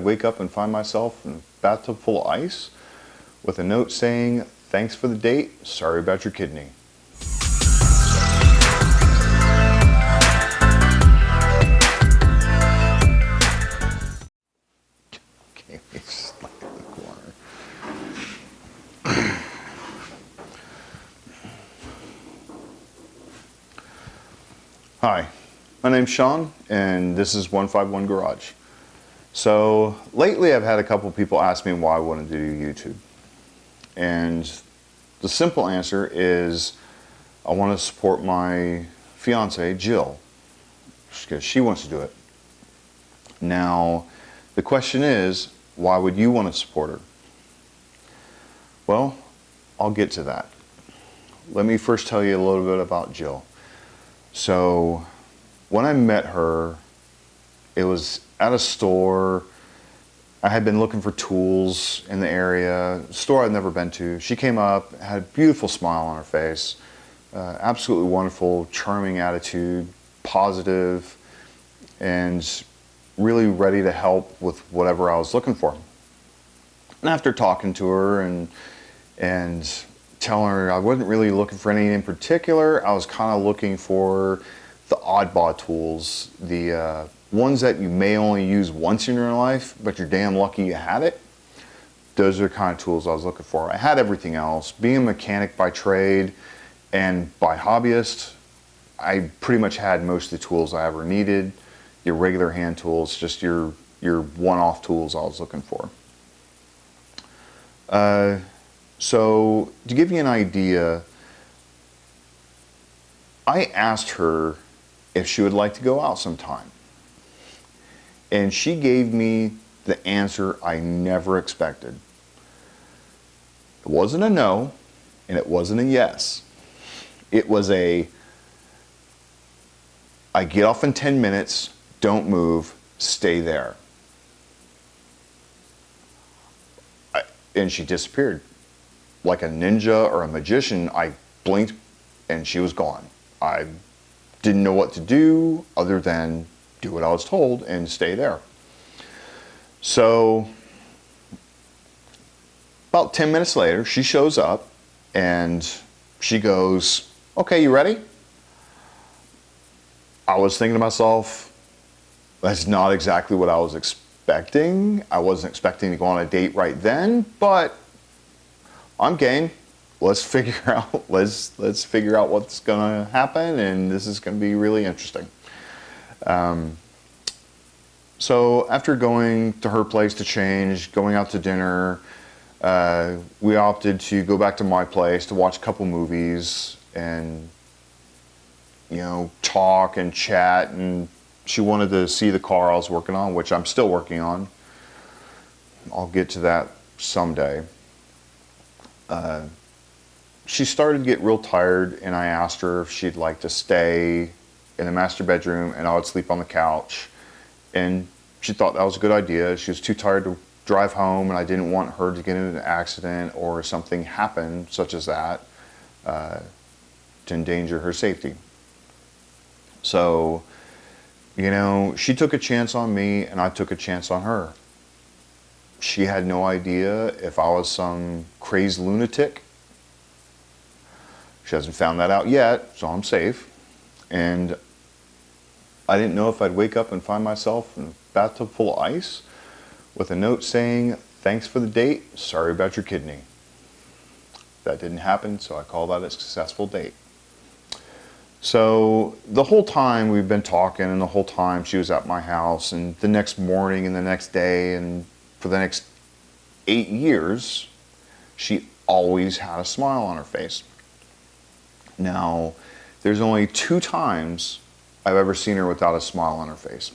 wake up and find myself in a bathtub full of ice with a note saying, "Thanks for the date, sorry about your kidney." Okay, just like in the corner. Hi, my name's Sean, and this is 151 Garage. So lately I've had a couple people ask me why I wanted to do YouTube. And the simple answer is I want to support my fiance, Jill, because she wants to do it. Now, the question is, why would you want to support her? Well, I'll get to that. Let me first tell you a little bit about Jill. So, when I met her, it was at a store. I had been looking for tools in the area, a store I'd never been to. She came up, had a beautiful smile on her face, absolutely wonderful, charming attitude, positive, and really ready to help with whatever I was looking for. And after talking to her and telling her I wasn't really looking for anything in particular, I was kind of looking for the oddball tools, the ones that you may only use once in your life, but you're damn lucky you had it. Those are the kind of tools I was looking for. I had everything else. Being a mechanic by trade and by hobbyist, I pretty much had most of the tools I ever needed. Your regular hand tools, just your one-off tools I was looking for. So to give you an idea, I asked her if she would like to go out sometime. And she gave me the answer I never expected. It wasn't a no, and it wasn't a yes. It was a, I get off in 10 minutes, don't move, stay there. And she disappeared. Like a ninja or a magician, I blinked and she was gone. I didn't know what to do other than do what I was told and stay there. So about 10 minutes later, she shows up and she goes, "Okay, you ready?" I was thinking to myself, that's not exactly what I was expecting. I wasn't expecting to go on a date right then, but I'm game. Let's figure out what's gonna happen, and this is gonna be really interesting. So after going to her place to change, going out to dinner, we opted to go back to my place to watch a couple movies and, talk and chat. And she wanted to see the car I was working on, which I'm still working on. I'll get to that someday. She started to get real tired, and I asked her if she'd like to stay in the master bedroom and I would sleep on the couch. And she thought that was a good idea. She was too tired to drive home, and I didn't want her to get into an accident or something happen such as that to endanger her safety. So, she took a chance on me and I took a chance on her. She had no idea if I was some crazed lunatic. She hasn't found that out yet, so I'm safe. And I didn't know if I'd wake up and find myself in a bathtub full of ice with a note saying, "Thanks for the date, sorry about your kidney." That didn't happen, so I call that a successful date. So the whole time we've been talking, and the whole time she was at my house, and the next morning and the next day, and for the next 8 years, she always had a smile on her face. Now, there's only 2 times I've ever seen her without a smile on her face.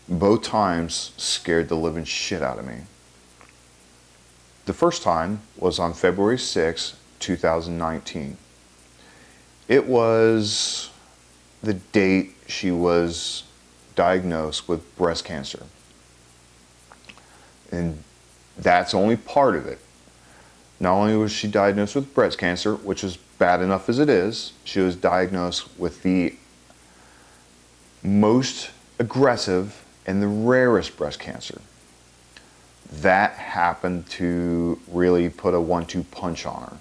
Both times scared the living shit out of me. The first time was on February 6, 2019. It was the date she was diagnosed with breast cancer. And that's only part of it. Not only was she diagnosed with breast cancer, which is bad enough as it is, she was diagnosed with the most aggressive and the rarest breast cancer. That happened to really put a 1-2 punch on her.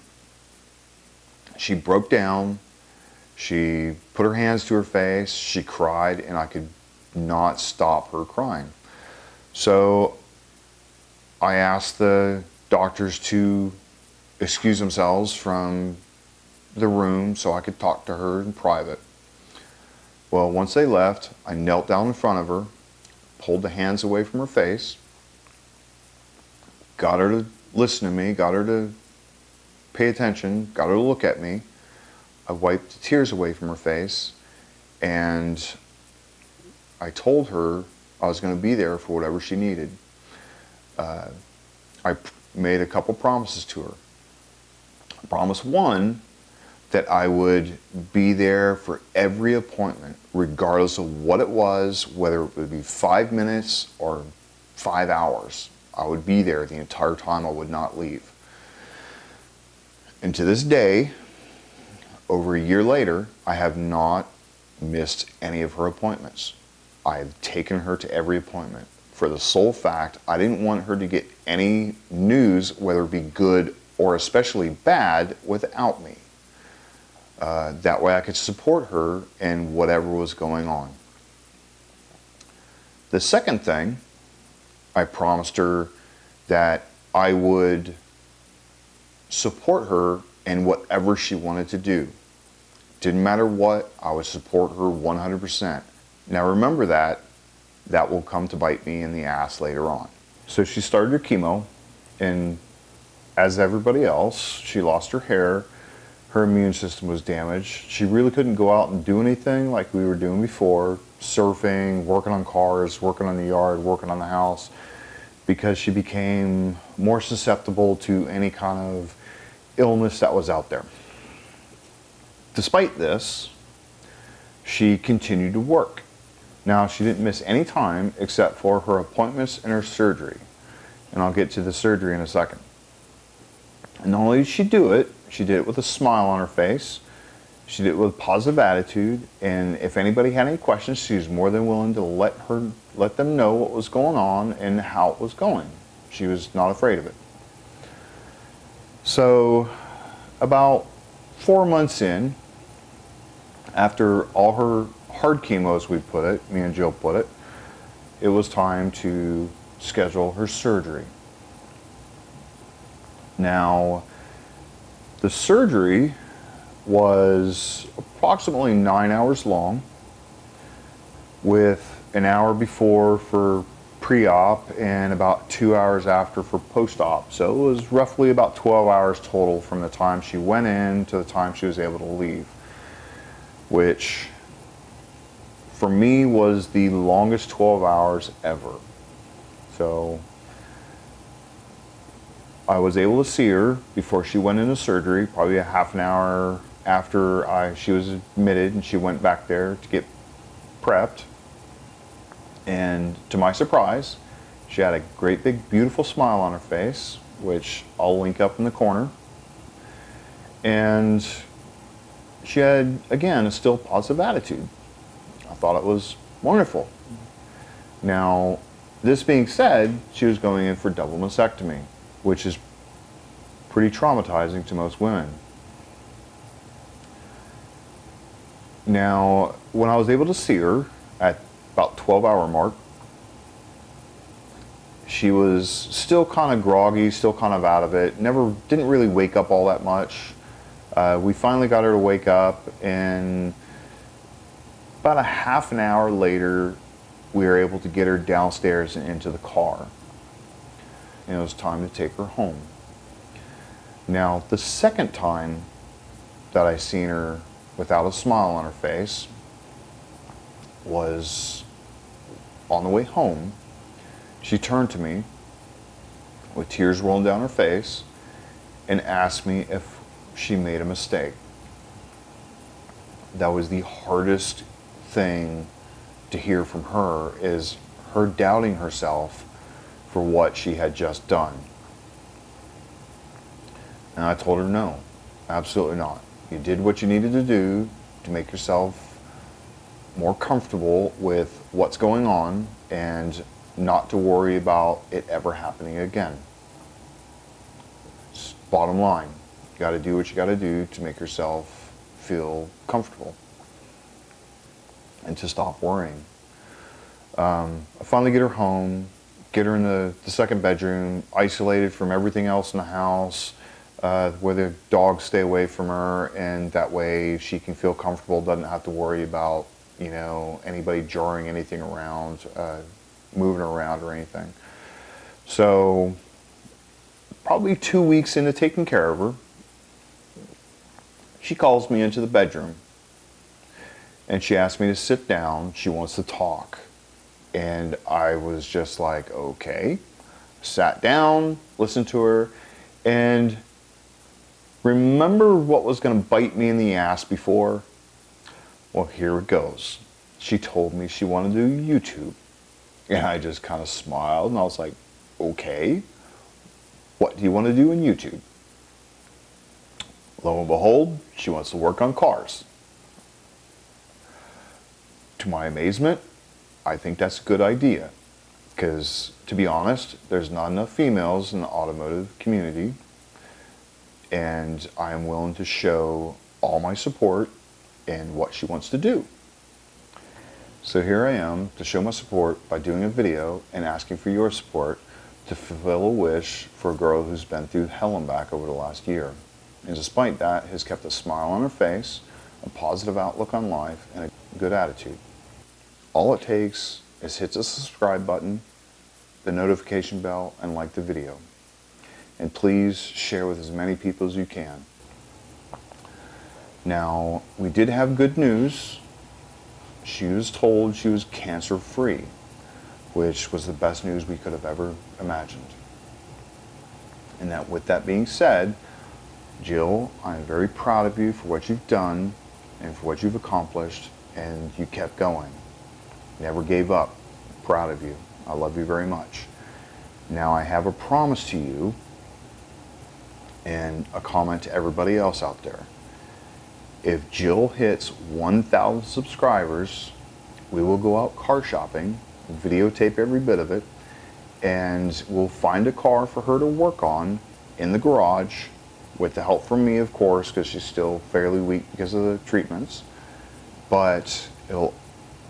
She broke down, she put her hands to her face, she cried, and I could not stop her crying. So I asked the doctors to excuse themselves from the room so I could talk to her in private. Well, once they left, I knelt down in front of her, pulled the hands away from her face, got her to listen to me, got her to pay attention, got her to look at me. I wiped the tears away from her face, and I told her I was going to be there for whatever she needed. I made a couple promises to her. Promise one, that I would be there for every appointment, regardless of what it was, whether it would be 5 minutes or 5 hours. I would be there the entire time. I would not leave. And to this day, over a year later, I have not missed any of her appointments. I have taken her to every appointment for the sole fact I didn't want her to get any news, whether it be good or especially bad, without me. That way I could support her in whatever was going on. The second thing, I promised her that I would support her in whatever she wanted to do. Didn't matter what, I would support her 100%. Now remember that will come to bite me in the ass later on. So she started her chemo, and as everybody else, she lost her hair. Her immune system was damaged. She really couldn't go out and do anything like we were doing before, surfing, working on cars, working on the yard, working on the house, because she became more susceptible to any kind of illness that was out there. Despite this, she continued to work. Now, she didn't miss any time except for her appointments and her surgery. And I'll get to the surgery in a second. And not only did she do it, she did it with a smile on her face. She did it with a positive attitude. And if anybody had any questions, she was more than willing to let them know what was going on and how it was going. She was not afraid of it. So about 4 months in, after all her hard chemo, as we put it, me and Jill put it, it was time to schedule her surgery. Now, the surgery was approximately 9 hours long, with an hour before for pre-op and about 2 hours after for post-op. So it was roughly about 12 hours total from the time she went in to the time she was able to leave, which for me was the longest 12 hours ever. So I was able to see her before she went into surgery, probably a half an hour after she was admitted, and she went back there to get prepped. And to my surprise, she had a great big beautiful smile on her face, which I'll link up in the corner. And she had, again, a still positive attitude. I thought it was wonderful. Now, this being said, she was going in for double mastectomy, which is pretty traumatizing to most women. Now, when I was able to see her at about 12-hour mark, she was still kind of groggy, still kind of out of it, didn't really wake up all that much. We finally got her to wake up, and about a half an hour later, we were able to get her downstairs and into the car. And it was time to take her home. Now, the second time that I seen her without a smile on her face was on the way home. She turned to me with tears rolling down her face and asked me if she made a mistake. That was the hardest thing to hear from her, is her doubting herself for what she had just done. And I told her, no, absolutely not. You did what you needed to do to make yourself more comfortable with what's going on and not to worry about it ever happening again. It's bottom line, you got to do what you got to do to make yourself feel comfortable and to stop worrying. I finally get her home, get her in the second bedroom, isolated from everything else in the house, where the dogs stay away from her, and that way she can feel comfortable, doesn't have to worry about, you know, anybody jarring anything around, moving around or anything. So probably 2 weeks into taking care of her, she calls me into the bedroom and she asked me to sit down. She wants to talk. And I was just like, okay. Sat down, listened to her, and remember what was going to bite me in the ass before? Well, here it goes. She told me she wanted to do YouTube. And I just kind of smiled and I was like, okay, what do you want to do in YouTube? Lo and behold, she wants to work on cars. To my amazement, I think that's a good idea. Because, to be honest, there's not enough females in the automotive community. And I am willing to show all my support in what she wants to do. So here I am to show my support by doing a video and asking for your support to fulfill a wish for a girl who's been through hell and back over the last year. And despite that, has kept a smile on her face, a positive outlook on life, and a good attitude. All it takes is hit the subscribe button, the notification bell, and like the video. And please share with as many people as you can. Now, we did have good news. She was told she was cancer-free, which was the best news we could have ever imagined. And that, with that being said, Jill, I am very proud of you for what you've done and for what you've accomplished, and you kept going. Never gave up. Proud of you. I love you very much. Now I have a promise to you and a comment to everybody else out there. If Jill hits 1,000 subscribers, we will go out car shopping, videotape every bit of it, and we'll find a car for her to work on in the garage, with the help from me, of course, because she's still fairly weak because of the treatments. But it'll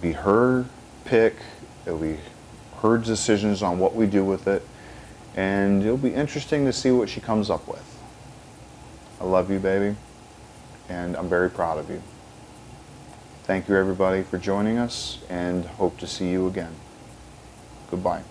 be her pick, it'll be her decisions on what we do with it, and it'll be interesting to see what she comes up with. I love you, baby, and I'm very proud of you. Thank you, everybody, for joining us, and hope to see you again. Goodbye.